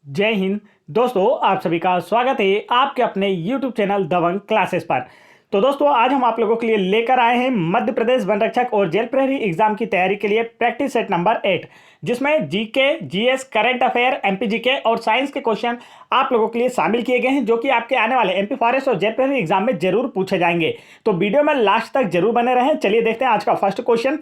जय हिंद दोस्तों, आप सभी का स्वागत है आपके अपने YouTube चैनल दबंग क्लासेस पर। तो दोस्तों, आज हम आप लोगों के लिए लेकर आए हैं मध्य प्रदेश वन रक्षक और जेल प्रहरी एग्जाम की तैयारी के लिए प्रैक्टिस सेट नंबर 8, जिसमें GK, GS, current affair, MP GK और साइंस के क्वेश्चन आप लोगों के लिए शामिल किए गए हैं, जो कि आपके आने वाले एमपी फॉरेस्ट और जेल प्रहरी एग्जाम में जरूर पूछे जाएंगे। तो वीडियो में लास्ट तक जरूर बने रहें। चलिए देखते हैं आज का फर्स्ट क्वेश्चन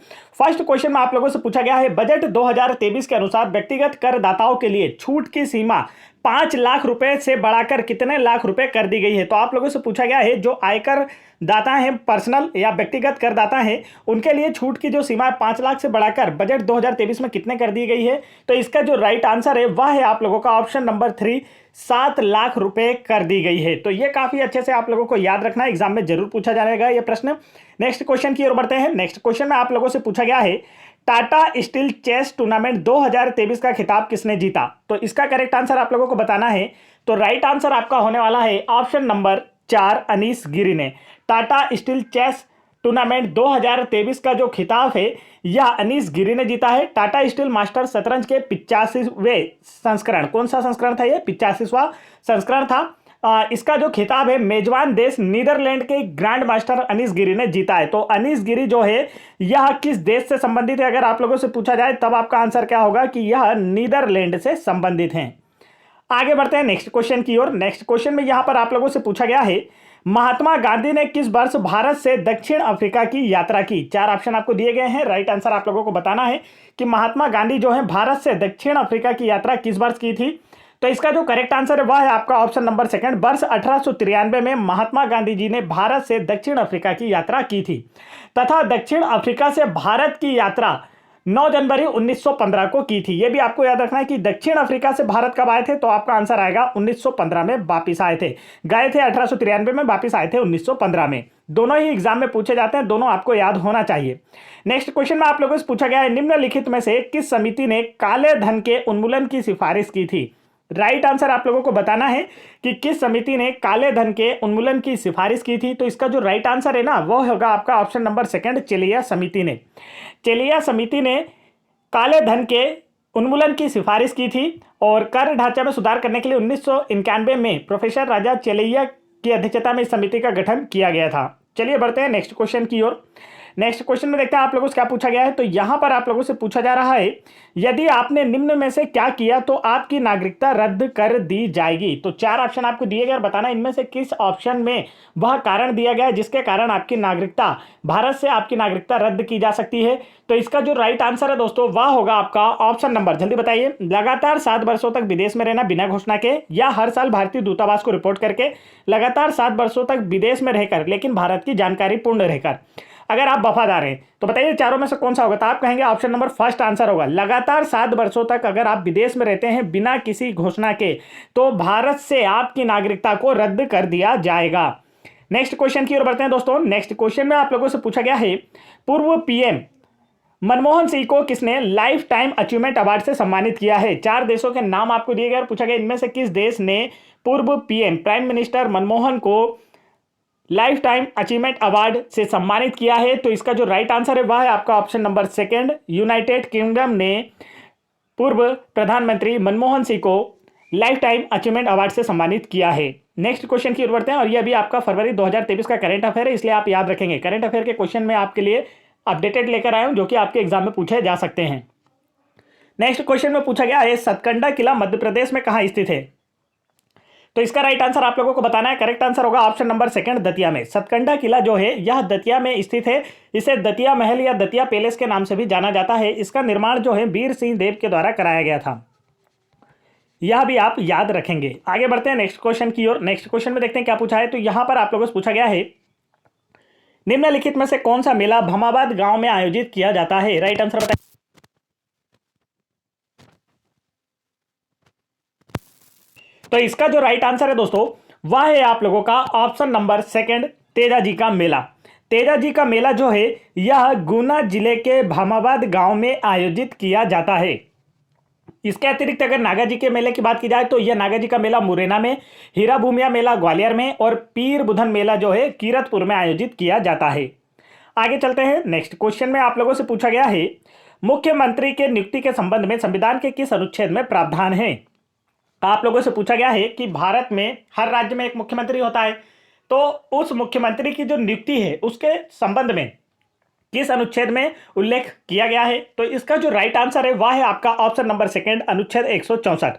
में आप लोगों से पूछा गया है, बजट 2023 के अनुसार व्यक्तिगत करदाताओं के लिए छूट की सीमा 5 लाख रुपए से बढ़ाकर कितने लाख रुपए कर दी गई है। तो आप लोगों से पूछा गया है, जो आयकर दाता हैं, पर्सनल या व्यक्तिगत करदाता हैं, उनके लिए छूट की जो सीमा है 5 लाख से बढ़ाकर बजट 2023 में कितने कर दी गई है। तो इसका जो राइट आंसर है वह है आप लोगों का ऑप्शन नंबर 3, 7 लाख रुपए कर दी गई है। तो ये काफी अच्छे से आप लोगों को याद रखना है, एग्जाम में जरूर पूछा जाएगा ये प्रश्न। नेक्स्ट क्वेश्चन की ओर बढ़ते हैं। नेक्स्ट क्वेश्चन में आप लोगों से पूछा गया है, टाटा स्टील चेस टूर्नामेंट 2023 का खिताब किसने जीता। तो इसका करेक्ट आंसर आप लोगों को बताना है। तो राइट आंसर आपका होने वाला है ऑप्शन नंबर 4, अनीश गिरी ने। टाटा स्टील चेस टूर्नामेंट 2023 का जो खिताब है यह अनीश गिरी ने जीता है। टाटा स्टील मास्टर शतरंज के 85वें संस्करण, कौन सा संस्करण था, ये 85वां संस्करण था। इसका जो खिताब है मेजबान देश नीदरलैंड के ग्रैंड मास्टर अनीश गिरी ने जीता है। तो अनीश गिरी जो है यह किस देश से संबंधित है, अगर आप लोगों से पूछा जाए तब आपका आंसर क्या होगा कि यह नीदरलैंड से संबंधित हैं। आगे बढ़ते हैं नेक्स्ट क्वेश्चन की ओर। नेक्स्ट क्वेश्चन में यहां पर आप लोगों से पूछा गया है, महात्मा गांधी ने किस वर्ष भारत से दक्षिण अफ्रीका की यात्रा की। 4 ऑप्शन आपको दिए गए हैं, राइट आंसर आप लोगों को बताना है कि महात्मा गांधी जो है भारत से दक्षिण अफ्रीका की यात्रा किस वर्ष की थी। तो इसका जो करेक्ट आंसर है वह है आपका ऑप्शन नंबर 2, वर्ष 1893 में महात्मा गांधी जी ने भारत से दक्षिण अफ्रीका की यात्रा की थी, तथा दक्षिण अफ्रीका से भारत की यात्रा 9 जनवरी 1915 को की थी। यह भी आपको याद रखना है कि दक्षिण अफ्रीका से भारत कब आए थे, तो आपका आंसर आएगा 1915 में वापिस आए थे। गए थे 1893 में, वापिस आए थे 1915 में। दोनों ही एग्जाम में पूछे जाते हैं, दोनों आपको याद होना चाहिए। नेक्स्ट क्वेश्चन में आप लोगों से पूछा गया है, निम्नलिखित में से किस समिति ने काले धन के उन्मूलन की सिफारिश की थी। राइट आंसर आप लोगों को बताना है कि किस समिति ने काले धन के उन्मूलन की सिफारिश की थी। तो इसका जो राइट आंसर है ना वो होगा आपका ऑप्शन नंबर 2, चेलिया समिति ने। चेलिया समिति ने काले धन के उन्मूलन की सिफारिश की थी और कर ढांचा में सुधार करने के लिए 1991 में प्रोफेसर राजा चेलिया की अध्यक्षता में इस समिति का गठन किया गया था। चलिए बढ़ते हैं नेक्स्ट क्वेश्चन की ओर। नेक्स्ट क्वेश्चन में देखते हैं आप लोगों से क्या पूछा गया है। तो यहां पर आप लोगों से पूछा जा रहा है, यदि आपने निम्न में से क्या किया तो आपकी नागरिकता रद्द कर दी जाएगी। तो 4 ऑप्शन आपको दिए गए और बताना इनमें से किस ऑप्शन में वह कारण दिया गया है जिसके कारण आपकी नागरिकता, भारत से आपकी नागरिकता रद्द की जा सकती है। तो इसका जो राइट आंसर है दोस्तों वह होगा आपका ऑप्शन नंबर, जल्दी बताइए, लगातार 7 वर्षों तक विदेश में रहना बिना घोषणा के, या हर साल भारतीय दूतावास को रिपोर्ट करके, लगातार 7 वर्षों तक विदेश में रहकर लेकिन भारत की जानकारी पूर्ण रहकर। अगर आप वफादार हैं तो बताइए चारों में से कौन सा होगा। तो आप कहेंगे ऑप्शन नंबर फर्स्ट आंसर होगा, लगातार 7 वर्षों तक अगर आप विदेश में रहते हैं बिना किसी घोषणा के तो भारत से आपकी नागरिकता को रद्द कर दिया जाएगा। नेक्स्ट क्वेश्चन की ओर बढ़ते हैं दोस्तों। नेक्स्ट क्वेश्चन में आप लोगों से पूछा गया है, पूर्व पीएम मनमोहन सिंह को किसने लाइफ टाइम अचीवमेंट अवार्ड से सम्मानित किया है। 4 देशों के नाम आपको दिए गए और पूछा गया इनमें से किस देश ने पूर्व पीएम प्राइम मिनिस्टर मनमोहन को लाइफ टाइम अचीवमेंट अवार्ड से सम्मानित किया है। तो इसका जो राइट आंसर है वह है आपका ऑप्शन नंबर 2, यूनाइटेड किंगडम ने पूर्व प्रधानमंत्री मनमोहन सिंह को लाइफ टाइम अचीवमेंट अवार्ड से सम्मानित किया है। नेक्स्ट क्वेश्चन की ओर बढ़ते हैं और यह भी आपका फरवरी 2023 का करंट अफेयर है, इसलिए आप याद रखेंगे। करंट अफेयर के क्वेश्चन में आपके लिए अपडेटेड लेकर आया हूं जो कि आपके एग्जाम में पूछे जा सकते हैं। नेक्स्ट क्वेश्चन में पूछा गया है, सतकंडा किला मध्य प्रदेश में कहां स्थित है। तो इसका राइट आंसर आप लोगों को बताना है। करेक्ट आंसर होगा ऑप्शन नंबर 2, दतिया में। सतकंडा किला जो है यह दतिया में स्थित है। इसे दतिया महल या दतिया पैलेस के नाम से भी जाना जाता है। इसका निर्माण जो है वीर सिंह देव के द्वारा कराया गया था, यह भी आप याद रखेंगे। आगे बढ़ते हैं नेक्स्ट क्वेश्चन की ओर। नेक्स्ट क्वेश्चन में देखते हैं क्या पूछा है। तो यहां पर आप लोगों से पूछा गया है, निम्नलिखित में से कौन सा मेला भमाबाद गांव में आयोजित किया जाता है। राइट आंसर बताइए। तो इसका जो राइट आंसर है दोस्तों वह है आप लोगों का ऑप्शन नंबर 2, तेजाजी का मेला। तेजाजी का मेला जो है यह गुना जिले के भमाबाद गांव में आयोजित किया जाता है। इसके अतिरिक्त अगर नागाजी के मेले की बात की जाए तो यह नागाजी का मेला मुरैना में, हीरा भूमिया मेला ग्वालियर में और पीर बुधन मेला जो है कीरतपुर में आयोजित किया जाता है। आगे चलते हैं। नेक्स्ट क्वेश्चन में आप लोगों से पूछा गया है, मुख्यमंत्री के नियुक्ति के संबंध में संविधान के किस अनुच्छेद में प्रावधान है। आप लोगों से पूछा गया है कि भारत में हर राज्य में एक मुख्यमंत्री होता है, तो उस मुख्यमंत्री की जो नियुक्ति है उसके संबंध में किस अनुच्छेद में उल्लेख किया गया है? तो इसका जो राइट आंसर है वह है आपका ऑप्शन नंबर सेकंड, अनुच्छेद 164।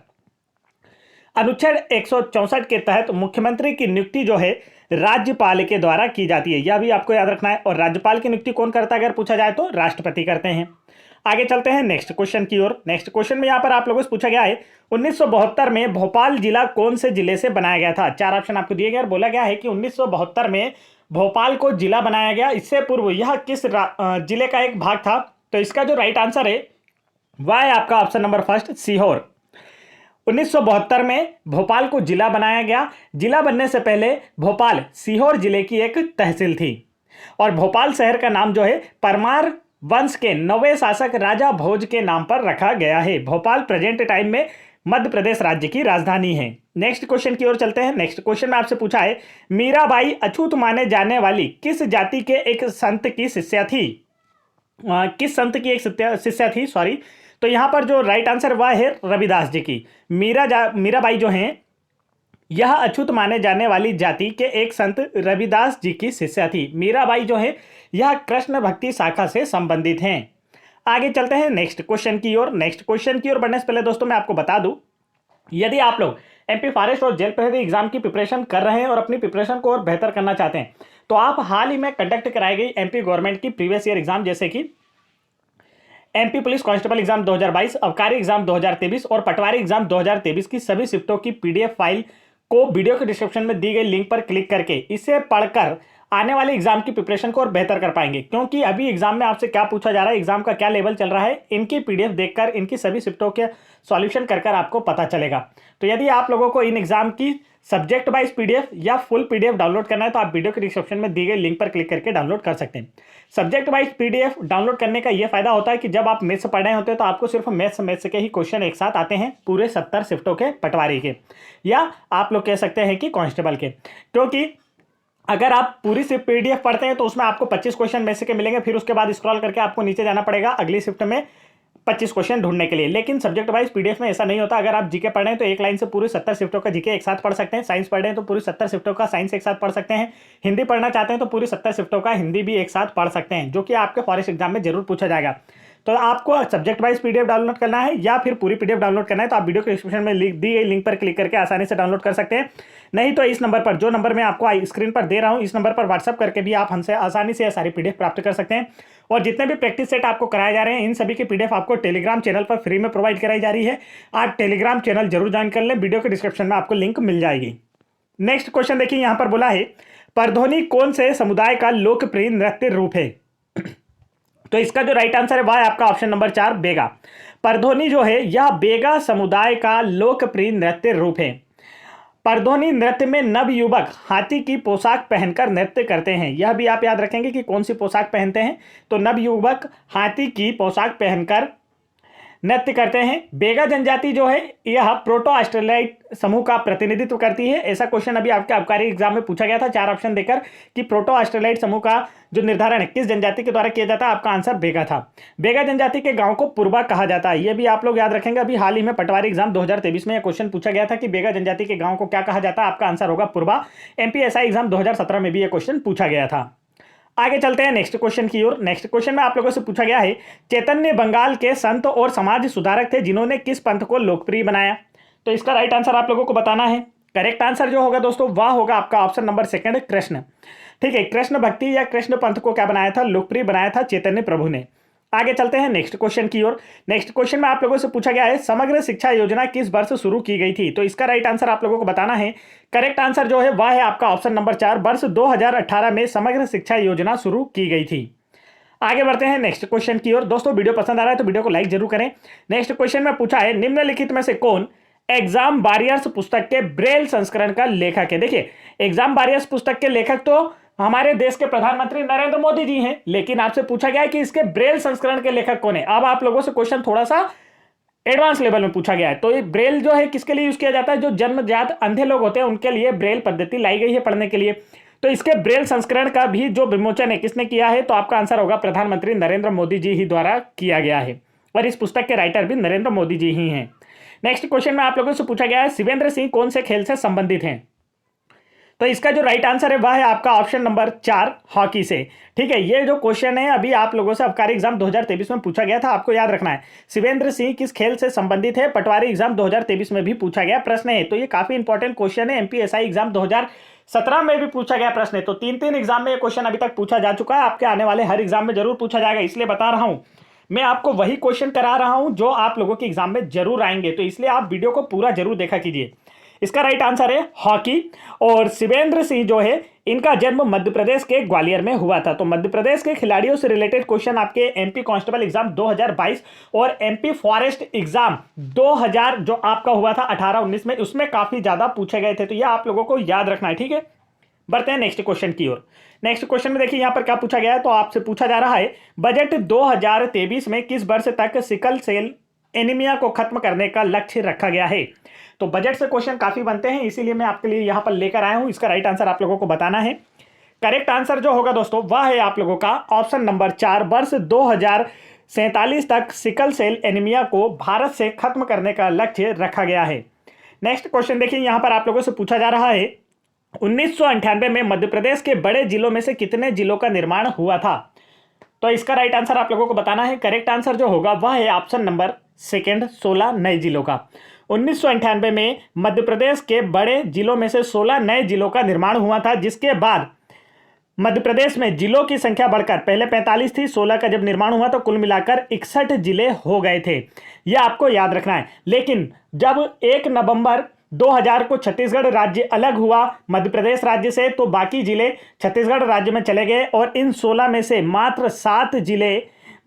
अनुच्छेद 164 के तहत मुख्यमंत्री की नियुक्ति जो है राज्यपाल के द्वारा की जाती है, यह भी आपको याद रखना है। और राज्यपाल की नियुक्ति कौन करता है अगर पूछा जाए तो राष्ट्रपति करते हैं। आगे चलते हैं नेक्स्ट क्वेश्चन की ओर। नेक्स्ट क्वेश्चन में यहां पर आप लोगों से पूछा गया है 1972 में भोपाल जिला कौन से जिले से बनाया गया था? चार ऑप्शन आपको दिए गए और बोला गया है कि 1972 में भोपाल को जिला बनाया गया। इससे पूर्व यह किस जिले का एक भाग था? तो इसका जो राइट आंसर है वह है आपका ऑप्शन नंबर फर्स्ट, सीहोर। 1972 में भोपाल को जिला बनाया गया। जिला बनने से पहले भोपाल सीहोर जिले की एक तहसील थी और भोपाल शहर का नाम जो है परमार वंश के 9वें शासक राजा भोज के नाम पर रखा गया है। भोपाल प्रेजेंट टाइम में मध्य प्रदेश राज्य की राजधानी है। नेक्स्ट क्वेश्चन की ओर चलते हैं। नेक्स्ट क्वेश्चन में आपसे पूछा है मीराबाई अछूत माने जाने वाली किस जाति के एक संत की शिष्या थी? किस संत की एक शिष्या थी, सॉरी। तो यहां पर जो राइट आंसर वह है रविदास जी की। मीराबाई जो हैं यह अछूत माने जाने वाली जाति के एक संत रविदास जी की शिष्या थी। मीराबाई जो है यह कृष्ण भक्ति शाखा से संबंधित हैं। आगे चलते हैं नेक्स्ट क्वेश्चन की ओर। नेक्स्ट क्वेश्चन की ओर बढ़ने से पहले दोस्तों मैं आपको बता दूं, यदि आप लोग एमपी फॉरेस्ट और जेल प्रहरी एग्जाम की प्रिपरेशन कर रहे हैं और अपनी प्रिपरेशन को और बेहतर करना चाहते हैं तो आप हाल ही में कंडक्ट कराई गई एमपी गवर्नमेंट की प्रीवियस ईयर एग्जाम जैसे कि एमपी पुलिस कांस्टेबल एग्जाम 2022, अबकारी एग्जाम 2023 और पटवारी एग्जाम 2023 की सभी शिफ्टों की पीडीएफ फाइल को वीडियो के डिस्क्रिप्शन में दी गई लिंक पर क्लिक करके इसे पढ़कर आने वाले एग्जाम की प्रिपरेशन को और बेहतर कर पाएंगे। क्योंकि अभी एग्जाम में आपसे क्या पूछा जा रहा है, एग्जाम का क्या लेवल चल रहा है, इनकी पीडीएफ देखकर इनकी सभी शिफ्टों के सॉल्यूशन कर आपको पता चलेगा। तो यदि आप लोगों को इन एग्जाम की सब्जेक्ट वाइज पीडीएफ या फुल पीडीएफ डाउनलोड करना है तो आप वीडियो के डिस्क्रिप्शन में दी गई लिंक पर क्लिक करके डाउनलोड कर सकते हैं। सब्जेक्ट वाइज पीडीएफ डाउनलोड करने का यह फायदा होता है कि जब आप मैथ्स पढ़ रहे होते हैं तो आपको सिर्फ मैथ्स के ही क्वेश्चन एक साथ आते हैं, पूरे 70 शिफ्टों के पटवारी के या आप लोग कह सकते हैं कि कांस्टेबल के। क्योंकि अगर आप पूरी शिफ्ट पीडीएफ पढ़ते हैं तो उसमें आपको 25 क्वेश्चन में से के मिलेंगे, फिर उसके बाद स्क्रॉल करके आपको नीचे जाना पड़ेगा अगली शिफ्ट में 25 क्वेश्चन ढूंढने के लिए। लेकिन सब्जेक्ट वाइज पीडीएफ में ऐसा नहीं होता। अगर आप जीके पढ़ रहे हैं तो एक लाइन से पूरी 70 शिफ्टों का जीके एक साथ पढ़ सकते हैं, साइंस पढ़ रहे हैं तो पूरी 70 शिफ्टों का साइंस एक साथ पढ़ सकते हैं, हिंदी पढ़ना चाहते हैं तो पूरी 70 शिफ्टों का हिंदी भी एक साथ पढ़ सकते हैं, जो कि आपके फॉरेस्ट एग्जाम में जरूर पूछा जाएगा। तो आपको सब्जेक्ट वाइज पीडीएफ डाउनलोड करना है या फिर पूरी पीडीएफ डाउनलोड करना है तो आप वीडियो के डिस्क्रिप्शन में दी गई लिंक पर क्लिक करके आसानी से डाउनलोड कर सकते हैं। नहीं तो इस नंबर पर, जो नंबर मैं आपको स्क्रीन पर दे रहा हूं, इस नंबर पर व्हाट्सअप करके भी आप हमसे आसानी से सारी पीडीएफ प्राप्त कर सकते हैं। और जितने भी प्रैक्टिस सेट आपको कराए जा रहे हैं इन सभी की पीडीएफ आपको टेलीग्राम चैनल पर फ्री में प्रोवाइड कराई जा रही है। आप टेलीग्राम चैनल जरूर ज्वाइन कर लें, वीडियो के डिस्क्रिप्शन में आपको लिंक मिल जाएगी। नेक्स्ट क्वेश्चन देखिए, यहां पर बोला है परधोनी कौन से समुदाय का लोकप्रिय नृत्य रूप है? तो इसका जो राइट आंसर है वह है आपका ऑप्शन नंबर 4, बेगा। परधोनी जो है यह बेगा समुदाय का लोकप्रिय नृत्य रूप है। परधोनी नृत्य में नवयुवक हाथी की पोशाक पहनकर नृत्य करते हैं। यह भी आप याद रखेंगे कि कौन सी पोशाक पहनते हैं, तो नवयुवक हाथी की पोशाक पहनकर नृत्य करते हैं। बेगा जनजाति जो है यह प्रोटो ऑस्ट्रेलाइट समूह का प्रतिनिधित्व करती है। ऐसा क्वेश्चन अभी आपके आबकारी एग्जाम में पूछा गया था 4 ऑप्शन देकर कि प्रोटो ऑस्ट्रेलाइट समूह का जो निर्धारण है किस जनजाति के द्वारा किया जाता है, आपका आंसर बेगा था। बेगा जनजाति के गांव को पूर्वा कहा जाता है। यह भी आप लोग याद रखेंगे। अभी हाल ही में पटवारी एग्जाम 2023 में यह क्वेश्चन पूछा गया था कि बेगा जनजाति के गांव को क्या कहा जाता है, आपका आंसर होगा पूर्वा। एमपीएसआई एग्जाम 2017 में भी यह क्वेश्चन पूछा गया था। आगे चलते हैं नेक्स्ट क्वेश्चन की ओर। नेक्स्ट क्वेश्चन में आप लोगों से पूछा गया है चैतन्य बंगाल के संत और समाज सुधारक थे जिन्होंने किस पंथ को लोकप्रिय बनाया? तो इसका राइट आंसर आप लोगों को बताना है। करेक्ट आंसर जो होगा दोस्तों वह होगा आपका ऑप्शन नंबर 2, कृष्ण। ठीक है, कृष्ण भक्ति या कृष्ण पंथ को क्या बनाया था, लोकप्रिय बनाया था चैतन्य प्रभु ने। आगे चलते हैं नेक्स्ट क्वेश्चन की ओर। नेक्स्ट क्वेश्चन में आप लोगों से पूछा गया है समग्र शिक्षा योजना किस वर्ष शुरू की गई थी? तो इसका राइट आंसर आप लोगों को बताना है। करेक्ट आंसर जो है वह है आपका ऑप्शन नंबर 4, वर्ष 2018 में समग्र शिक्षा योजना शुरू की गई थी। आगे बढ़ते हैं नेक्स्ट क्वेश्चन की ओर। दोस्तों वीडियो पसंद आ रहा है तो वीडियो को लाइक जरूर करें। नेक्स्ट क्वेश्चन में पूछा है निम्नलिखित में से कौन एग्जाम वॉरियर्स पुस्तक के ब्रेल संस्करण का लेखक है? देखिए, एग्जाम वॉरियर्स पुस्तक के लेखक तो हमारे देश के प्रधानमंत्री नरेंद्र मोदी जी हैं, लेकिन आपसे पूछा गया है कि इसके ब्रेल संस्करण के लेखक कौन है। अब आप लोगों से क्वेश्चन थोड़ा सा एडवांस लेवल में पूछा गया है। तो ये ब्रेल जो है किसके लिए यूज किया जाता है? जो जन्मजात अंधे लोग होते हैं उनके लिए ब्रेल पद्धति लाई गई है पढ़ने के लिए। तो इसके ब्रेल संस्करण का भी जो विमोचन है किसने किया है? तो आपका आंसर होगा प्रधानमंत्री नरेंद्र मोदी जी ही द्वारा किया गया है। और इस पुस्तक के राइटर भी नरेंद्र मोदी जी ही हैं। नेक्स्ट क्वेश्चन में आप लोगों से पूछा गया है शिवेंद्र सिंह कौन से खेल से संबंधित हैं। तो इसका जो राइट आंसर है वह है आपका ऑप्शन नंबर 4 हॉकी से। ठीक है, ये जो क्वेश्चन है अभी आप लोगों से आबकारी एग्जाम 2023 में पूछा गया था, आपको याद रखना है शिवेंद्र सिंह किस खेल से संबंधित है, पटवारी एग्जाम 2023 में भी पूछा गया प्रश्न है। तो ये काफी इंपॉर्टेंट क्वेश्चन है, एमपीएसआई एग्जाम 2017 में भी पूछा गया प्रश्न है। तो 3 एग्जाम में ये क्वेश्चन अभी तक पूछा जा चुका है, आपके आने वाले हर एग्जाम में जरूर पूछा जाएगा, इसलिए बता रहा हूं मैं आपको वही क्वेश्चन करा रहा हूं जो आप लोगों के एग्जाम में जरूर आएंगे, तो इसलिए आप वीडियो को पूरा जरूर देखा कीजिए। इसका राइट आंसर है हॉकी। और शिवेंद्र सिंह जो है इनका जन्म मध्य प्रदेश के ग्वालियर में हुआ था। तो मध्य प्रदेश के खिलाड़ियों से रिलेटेड क्वेश्चन आपके एमपी कांस्टेबल एग्जाम 2022 और एमपी फॉरेस्ट एग्जाम 2000 जो आपका हुआ था 18-19 में, उसमें काफी ज्यादा पूछे गए थे, तो यह आप लोगों को याद रखना है। ठीक है, बढ़ते हैं नेक्स्ट क्वेश्चन की ओर। नेक्स्ट क्वेश्चन में देखिए यहां पर क्या पूछा गया है। तो आपसे पूछा जा रहा है बजट 2023 में किस वर्ष तक सिकल सेल एनीमिया को खत्म करने का लक्ष्य रखा गया है। तो बजट से क्वेश्चन काफी बनते हैं, इसीलिए मैं आपके लिए यहां पर लेकर आया हूं। इसका राइट आंसर आप लोगों को बताना है। करेक्ट आंसर जो होगा दोस्तों वह है आप लोगों का ऑप्शन नंबर 4, वर्ष 2047 तक सिकल सेल एनीमिया को भारत से खत्म करने का लक्ष्य रखा गया है। नेक्स्ट क्वेश्चन देखिए यहां पर आप लोगों से पूछा जा रहा है 1998 में मध्य प्रदेश के बड़े जिलों में से कितने जिलों का निर्माण हुआ था। तो इसका राइट आंसर आप लोगों को बताना है। करेक्ट आंसर जो होगा वह है ऑप्शन नंबर 2, 16 नए जिलों का। 1998 में मध्य प्रदेश के बड़े जिलों में से 16 नए जिलों का निर्माण हुआ था, जिसके बाद मध्य प्रदेश में जिलों की संख्या बढ़कर पहले 45 थी, 16 का जब निर्माण हुआ तो कुल मिलाकर 61 जिले हो गए थे। यह आपको याद रखना है। लेकिन जब 1 नवंबर 2000 को छत्तीसगढ़ राज्य अलग हुआ मध्य प्रदेश राज्य से, तो बाकी जिले छत्तीसगढ़ राज्य में चले गए और इन 16 में से मात्र 7 जिले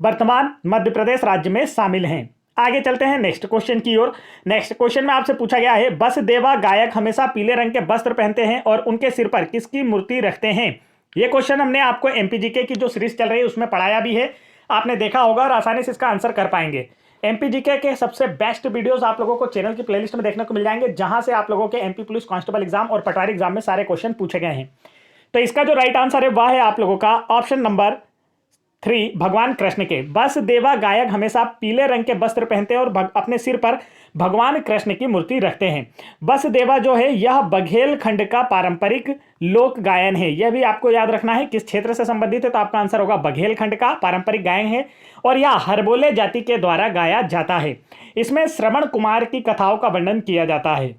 वर्तमान मध्य प्रदेश राज्य में शामिल हैं। आगे चलते हैं नेक्स्ट क्वेश्चन की ओर। नेक्स्ट क्वेश्चन में आपसे पूछा गया है बसदेवा गायक हमेशा पीले रंग के वस्त्र पहनते हैं और उनके सिर पर किसकी मूर्ति रखते हैं। यह क्वेश्चन हमने आपको एमपीजीके की जो सीरीज चल रही है उसमें पढ़ाया भी है, आपने देखा होगा और आसानी से इसका आंसर कर पाएंगे। एमपीजीके के सबसे बेस्ट वीडियोस आप लोगों को चैनल की प्लेलिस्ट में देखने को मिल जाएंगे, जहां से आप लोगों के एमपी पुलिस कांस्टेबल एग्जाम और पटवारी एग्जाम में सारे क्वेश्चन पूछे गए हैं। तो इसका जो राइट आंसर है वह है आप लोगों का ऑप्शन नंबर 3 भगवान कृष्ण के। बसदेवा गायक हमेशा पीले रंग के वस्त्र पहनते हैं और अपने सिर पर भगवान कृष्ण की मूर्ति रखते हैं। बसदेवा जो है यह बघेलखंड का पारंपरिक लोक गायन है। यह भी आपको याद रखना है किस क्षेत्र से संबंधित है, तो आपका आंसर होगा बघेलखंड का पारंपरिक गायन है और यह हरबोले जाति के द्वारा गाया जाता है। इसमें श्रवण कुमार की कथाओं का वर्णन किया जाता है।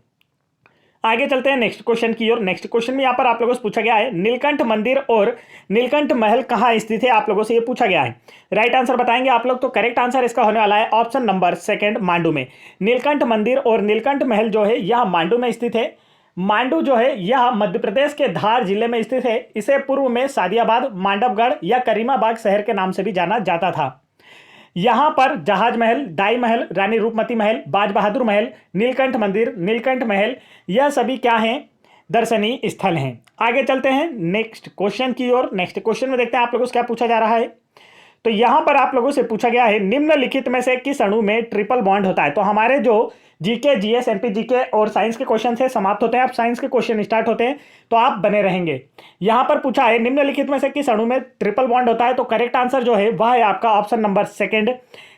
आगे चलते हैं नेक्स्ट क्वेश्चन की ओर। नेक्स्ट क्वेश्चन में यहाँ पर आप लोगों से पूछा गया है नीलकंठ मंदिर और नीलकंठ महल कहाँ स्थित है, आप लोगों से ये पूछा गया है। राइट आंसर बताएंगे आप लोग। तो करेक्ट आंसर इसका होने वाला है ऑप्शन नंबर 2 मांडू में। नीलकंठ मंदिर और नीलकंठ महल जो है यह मांडू में स्थित है। मांडू जो है यह मध्य प्रदेश के धार जिले में स्थित है। इसे पूर्व में सादियाबाद, मांडवगढ़ या करीमाबाग शहर के नाम से भी जाना जाता था। यहां पर जहाज महल, दाई महल, रानी रूपमती महल, बाज बहादुर महल, नीलकंठ मंदिर, नीलकंठ महल, यह सभी क्या हैं, दर्शनीय स्थल हैं। आगे चलते हैं नेक्स्ट क्वेश्चन की ओर। नेक्स्ट क्वेश्चन में देखते हैं आप लोगों से क्या पूछा जा रहा है। तो यहां पर आप लोगों से पूछा गया है निम्नलिखित में से किस अणु में ट्रिपल बॉन्ड होता है। तो हमारे जो जीके, जीएस, एमपी जीके और साइंस के क्वेश्चन से समाप्त होते हैं, अब साइंस के क्वेश्चन स्टार्ट होते हैं, तो आप बने रहेंगे। यहां पर पूछा है निम्नलिखित में से किस अणु में ट्रिपल बॉन्ड होता है। तो करेक्ट आंसर जो है वह है आपका ऑप्शन नंबर 2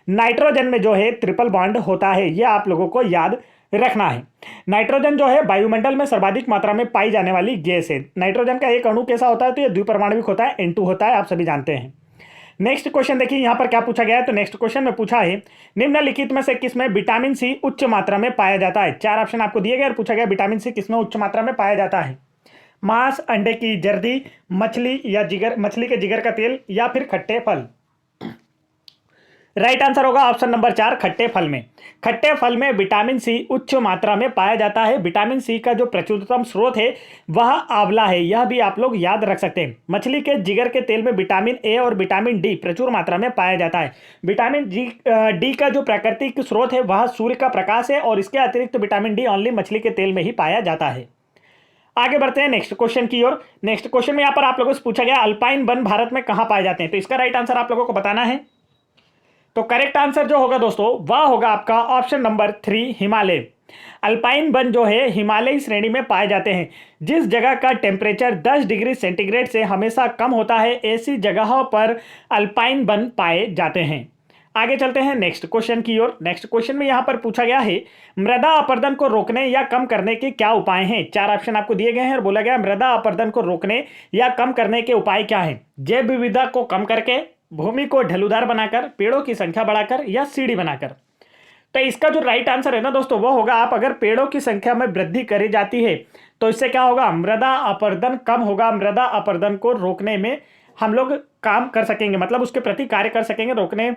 नाइट्रोजन में जो है ट्रिपल बॉन्ड होता है। यह आप लोगों को याद रखना है। नाइट्रोजन जो है वायुमंडल में सर्वाधिक मात्रा में पाई जाने वाली गैस है। नाइट्रोजन का एक अणु कैसा होता है, तो यह द्विपरमाणविक होता है, N2 होता है, आप सभी जानते हैं। नेक्स्ट क्वेश्चन देखिए यहां पर क्या पूछा गया है। तो नेक्स्ट क्वेश्चन में पूछा है निम्नलिखित में से किसमें विटामिन सी उच्च मात्रा में पाया जाता है। 4 ऑप्शन आपको दिए गए और पूछा गया विटामिन सी किसमें उच्च मात्रा में पाया जाता है। मांस, अंडे की जर्दी, मछली या जिगर, मछली के जिगर का तेल या फिर खट्टे फल। राइट आंसर होगा ऑप्शन नंबर 4 खट्टे फल में। खट्टे फल में विटामिन सी उच्च मात्रा में पाया जाता है। विटामिन सी का जो प्रचुरतम स्रोत है वह आंवला है, यह भी आप लोग याद रख सकते हैं। मछली के जिगर के तेल में विटामिन ए और विटामिन डी प्रचुर मात्रा में पाया जाता है। विटामिन डी का जो प्राकृतिक स्रोत है वह सूर्य का प्रकाश है और इसके अतिरिक्त विटामिन डी ओनली मछली के तेल में ही पाया जाता है। आगे बढ़ते हैं नेक्स्ट क्वेश्चन की ओर। नेक्स्ट क्वेश्चन में यहाँ पर आप लोगों से पूछा गया अल्पाइन वन भारत में कहाँ पाए जाते हैं। तो इसका राइट आंसर आप लोगों को बताना है। तो करेक्ट आंसर जो होगा दोस्तों वह होगा आपका option number 3 Himalaya. Alpine one जो है हिमालयी श्रेणी में पाए जाते हैं। जिस जगह का टेम्परेचर 10 डिग्री सेंटीग्रेड से हमेशा कम होता है, ऐसी जगहों पर अल्पाइन वन पाए जाते हैं। आगे चलते हैं नेक्स्ट क्वेश्चन की ओर। नेक्स्ट क्वेश्चन में यहां पर पूछा गया है मृदा अपरदन को रोकने या कम करने के क्या उपाय हैं। 4 ऑप्शन आपको दिए गए हैं और बोला गया मृदा अपरदन को रोकने या कम करने के उपाय क्या हैं। जैव विविधता को कम करके, भूमि को ढलुदार बनाकर, पेड़ों की संख्या बढ़ाकर या सीढ़ी बनाकर। तो इसका जो राइट आंसर है ना दोस्तों वो होगा, आप अगर पेड़ों की संख्या में वृद्धि करी जाती है तो इससे क्या होगा, मृदा अपरदन कम होगा। मृदा अपरदन को रोकने में हम लोग काम कर सकेंगे, मतलब उसके प्रति कार्य कर सकेंगे, रोकने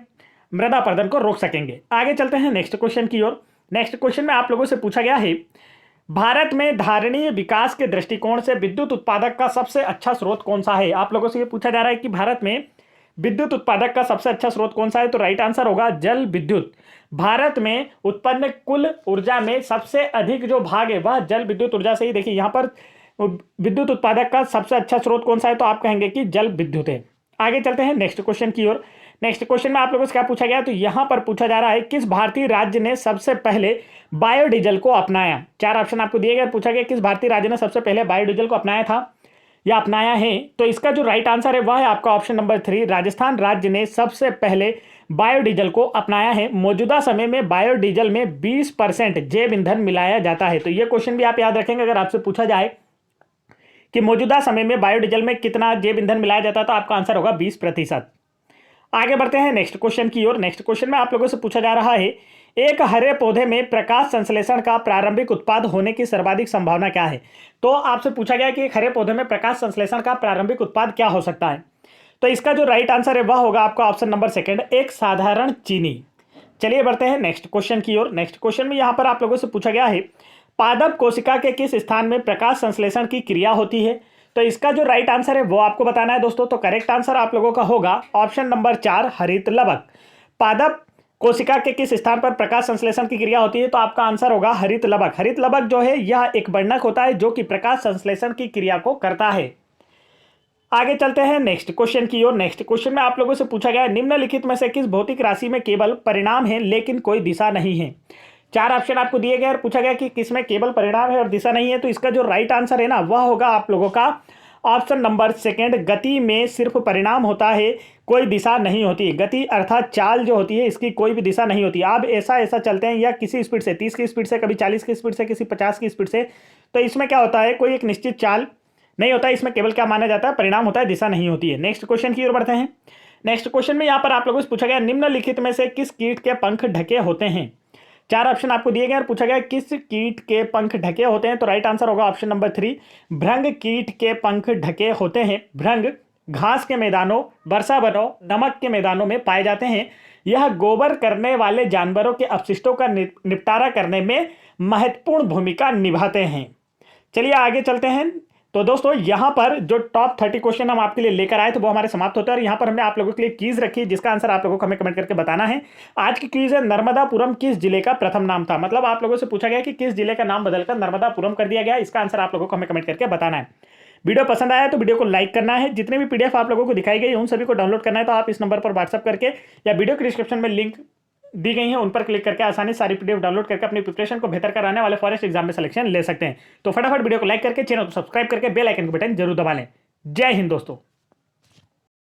मृदा अपरदन को रोक सकेंगे। आगे चलते हैं नेक्स्ट क्वेश्चन की ओर। नेक्स्ट क्वेश्चन में आप लोगों से पूछा गया है भारत में धारणीय विकास के दृष्टिकोण से विद्युत उत्पादक का सबसे अच्छा स्रोत कौन सा है। आप लोगों से ये पूछा जा रहा है कि भारत में विद्युत उत्पादक का सबसे अच्छा स्रोत कौन सा है, तो राइट आंसर होगा जल विद्युत। भारत में उत्पन्न कुल ऊर्जा में सबसे अधिक जो भाग है वह जल विद्युत ऊर्जा से ही। देखिए यहाँ पर विद्युत उत्पादक का सबसे अच्छा स्रोत कौन सा है, तो आप कहेंगे कि जल विद्युत है। आगे चलते हैं नेक्स्ट क्वेश्चन की ओर। नेक्स्ट क्वेश्चन में आप लोगों से क्या पूछा गया, तो यहां पर पूछा जा रहा है किस भारतीय राज्य ने सबसे पहले बायोडीजल को अपनाया। 4 ऑप्शन आपको दिए गए, पूछा गया किस भारतीय राज्य ने सबसे पहले बायोडीजल को अपनाया था या अपनाया है। तो इसका जो राइट आंसर है वह है आपका ऑप्शन नंबर 3, राजस्थान राज्य ने सबसे पहले बायोडीजल को अपनाया है। मौजूदा समय में बायोडीजल में 20% जैव ईंधन मिलाया जाता है। तो यह क्वेश्चन भी आप याद रखेंगे, अगर आपसे पूछा जाए कि मौजूदा समय में बायोडीजल में कितना जैव ईंधन मिलाया जाता है तो आपका आंसर होगा 20%। आगे बढ़ते हैं नेक्स्ट क्वेश्चन की ओर। नेक्स्ट क्वेश्चन में आप लोगों से पूछा जा रहा है एक हरे पौधे में प्रकाश संश्लेषण का प्रारंभिक उत्पाद होने की सर्वाधिक संभावना क्या है। तो आपसे पूछा गया कि एक हरे पौधे में प्रकाश संश्लेषण का प्रारंभिक उत्पाद क्या हो सकता है। तो इसका जो राइट आंसर है वह होगा आपका ऑप्शन नंबर 2, एक साधारण चीनी। चलिए बढ़ते हैं नेक्स्ट क्वेश्चन की ओर। नेक्स्ट क्वेश्चन में यहां पर आप लोगों से पूछा गया है पादप कोशिका के किस स्थान में प्रकाश संश्लेषण की क्रिया होती है। तो इसका जो राइट आंसर है वो आपको बताना है दोस्तों। तो करेक्ट आंसर आप लोगों का होगा ऑप्शन नंबर 4, हरित लवक। पादप कोशिका के किस स्थान पर प्रकाश संश्लेषण की क्रिया होती है, तो आपका आंसर होगा हरित लवक। हरित लवक जो है यह एक वर्णक होता है जो कि प्रकाश संश्लेषण की क्रिया को करता है। आगे चलते हैं नेक्स्ट क्वेश्चन की ओर। नेक्स्ट क्वेश्चन में आप लोगों से पूछा गया निम्नलिखित में से किस भौतिक राशि में केवल परिणाम है लेकिन कोई दिशा नहीं है। 4 ऑप्शन आपको दिए गए और पूछा गया कि किसमें केवल परिणाम है और दिशा नहीं है। तो इसका जो राइट आंसर है ना वह होगा आप लोगों का ऑप्शन नंबर 2, गति में सिर्फ परिणाम होता है, कोई दिशा नहीं होती। गति अर्थात चाल जो होती है इसकी कोई भी दिशा नहीं होती। आप ऐसा चलते हैं या किसी स्पीड से, 30 की स्पीड से, कभी 40 की स्पीड से, किसी 50 की स्पीड से, तो इसमें क्या होता है, कोई एक निश्चित चाल नहीं होता है। इसमें केवल क्या माना जाता है, परिणाम होता है, दिशा नहीं होती है। नेक्स्ट क्वेश्चन की ओर बढ़ते हैं। नेक्स्ट क्वेश्चन में यहाँ पर आप लोगों से पूछा गया निम्नलिखित में से किस कीट के पंख ढके होते हैं। 4 ऑप्शन आपको दिए गए और पूछा गया किस कीट के पंख ढके होते हैं। तो राइट आंसर होगा ऑप्शन नंबर 3, भृंग कीट के पंख ढके होते हैं। भृंग घास के मैदानों, वर्षा वनों, नमक के मैदानों में पाए जाते हैं। यह गोबर करने वाले जानवरों के अपशिष्टों का निपटारा करने में महत्वपूर्ण भूमिका निभाते हैं। चलिए आगे चलते हैं। तो दोस्तों यहाँ पर जो टॉप 30 क्वेश्चन हम आपके लिए लेकर आए थे वो हमारे समाप्त होते हैं और यहाँ पर हमने आप लोगों के लिए क्विज रखी जिसका आंसर आप लोगों को हमें कमेंट करके बताना है। आज की क्विज है नर्मदापुरम किस जिले का प्रथम नाम था। मतलब आप लोगों से पूछा गया कि किस जिले का नाम बदलकर नर्मदापुरम कर दिया गया, इसका आंसर आप लोगों को हमें कमेंट करके बताना है। वीडियो पसंद आया तो वीडियो को लाइक करना है। जितने भी पीडीएफ आप लोगों को दिखाई गई उन सभी को डाउनलोड करना है तो आप इस नंबर पर व्हाट्सएप करके या वीडियो के डिस्क्रिप्शन में लिंक दी गई है उन पर क्लिक करके आसानी सारी पीडीएफ डाउनलोड करके अपनी प्रिपरेशन को बेहतर कराने वाले फॉरेस्ट एग्जाम में सिलेक्शन ले सकते हैं। तो फटाफट वीडियो को लाइक करके चैनल को सब्सक्राइब करके बेल आइकन का बटन जरूर दबा लें। जय हिंद दोस्तों।